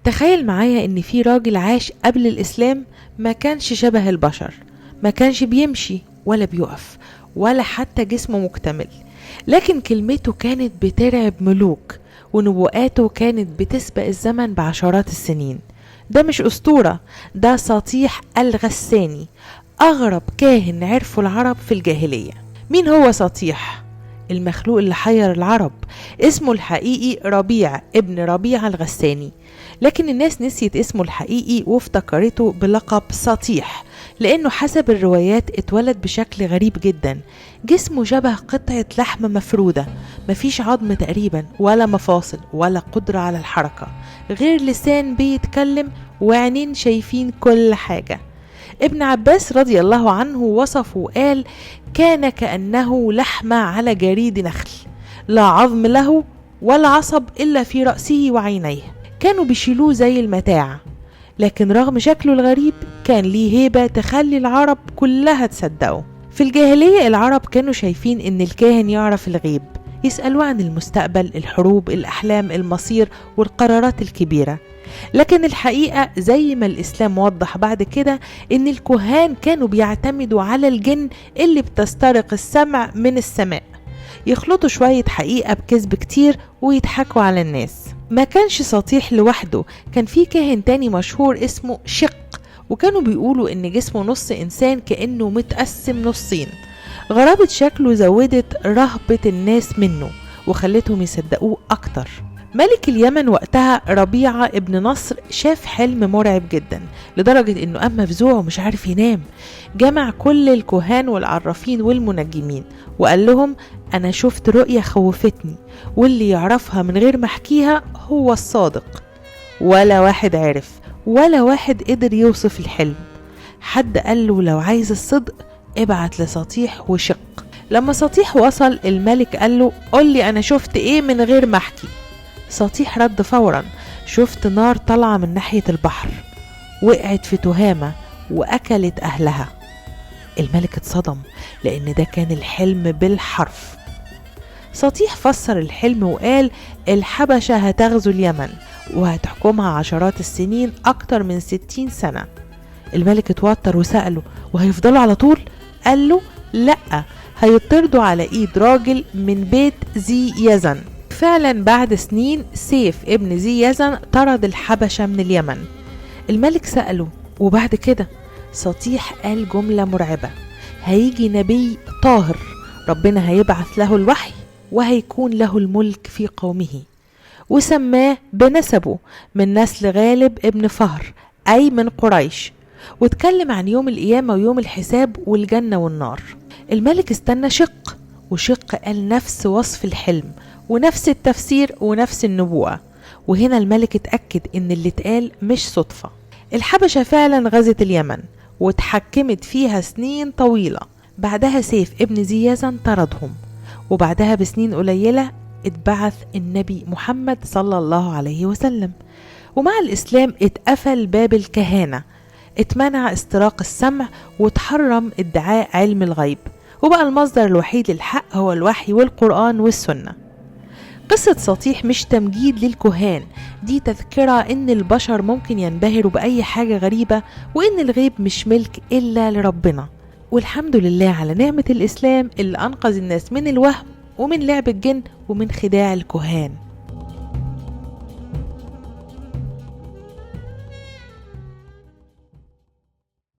تخيل معايا ان في راجل عاش قبل الاسلام ما كانش شبه البشر، ما كانش بيمشي ولا بيقف ولا حتى جسمه مكتمل، لكن كلمته كانت بترعب ملوك ونبوءاته كانت بتسبق الزمن بعشرات السنين. ده مش أسطورة، ده سطيح الغساني، أغرب كاهن عرفه العرب في الجاهلية. مين هو سطيح؟ المخلوق اللي حير العرب. اسمه الحقيقي ربيع ابن ربيع الغساني، لكن الناس نسيت اسمه الحقيقي وافتكرته بلقب سطيح، لأنه حسب الروايات اتولد بشكل غريب جدا. جسمه شبه قطعة لحم مفرودة، مفيش عظم تقريبا ولا مفاصل ولا قدرة على الحركة، غير لسان بيتكلم وعينين شايفين كل حاجة. ابن عباس رضي الله عنه وصفه وقال: كان كأنه لحمة على جريد نخل، لا عظم له ولا عصب إلا في رأسه وعينيه، كانوا بيشيلوه زي المتاع، لكن رغم شكله الغريب كان ليه هيبة تخلي العرب كلها تصدقه. في الجاهلية العرب كانوا شايفين ان الكاهن يعرف الغيب، يسألوا عن المستقبل، الحروب، الأحلام، المصير والقرارات الكبيرة. لكن الحقيقة زي ما الإسلام وضح بعد كده ان الكهان كانوا بيعتمدوا على الجن اللي بتسترق السمع من السماء، يخلطوا شوية حقيقة بكذب كتير ويضحكوا على الناس. ما كانش سطيح لوحده، كان في كاهن تاني مشهور اسمه شق، وكانوا بيقولوا ان جسمه نص انسان كأنه متقسم نصين. غرابة شكله زودت رهبة الناس منه وخلتهم يصدقوه اكتر. ملك اليمن وقتها ربيعة ابن نصر شاف حلم مرعب جدا، لدرجة انه قام مفزوع ومش عارف ينام. جمع كل الكهان والعرافين والمنجمين وقال لهم: انا شفت رؤية خوفتني، واللي يعرفها من غير ما احكيها هو الصادق. ولا واحد عرف ولا واحد قدر يوصف الحلم. حد قال له: لو عايز الصدق ابعت لسطيح وشق. لما سطيح وصل الملك قال له: قل لي انا شفت ايه من غير ما احكي. سطيح رد فورا: شفت نار طالعة من ناحية البحر، وقعت في تهامة واكلت اهلها. الملك اتصدم لان ده كان الحلم بالحرف. سطيح فسر الحلم وقال: الحبشة هتغزو اليمن وهتحكمها عشرات السنين، اكتر من 60 سنة. الملك اتوتر وسأله: وهيفضلوا على طول؟ قال له: لأ، هيطردوا على ايد راجل من بيت ذي يزن. فعلا بعد سنين سيف ابن ذي يزن طرد الحبشة من اليمن. الملك سأله: وبعد كده؟ سطيح قال جملة مرعبة: هيجي نبي طاهر، ربنا هيبعث له الوحي وهيكون له الملك في قومه، وسماه بنسبه من نسل غالب ابن فهر أي من قريش، واتكلم عن يوم القيامة ويوم الحساب والجنة والنار. الملك استنى شق، وشق قال نفس وصف الحلم ونفس التفسير ونفس النبوءة. وهنا الملك اتأكد ان اللي اتقال مش صدفة. الحبشة فعلا غزت اليمن واتحكمت فيها سنين طويلة. بعدها سيف ابن ذي يزن طردهم، وبعدها بسنين قليلة اتبعث النبي محمد صلى الله عليه وسلم. ومع الإسلام اتقفل باب الكهانة، اتمنع استراق السمع، وتحرم ادعاء علم الغيب، وبقى المصدر الوحيد للحق هو الوحي والقرآن والسنة. قصة سطيح مش تمجيد للكهان، دي تذكرة ان البشر ممكن ينبهروا بأي حاجة غريبة، وان الغيب مش ملك إلا لربنا. والحمد لله على نعمة الإسلام اللي أنقذ الناس من الوهم ومن لعب الجن ومن خداع الكهان.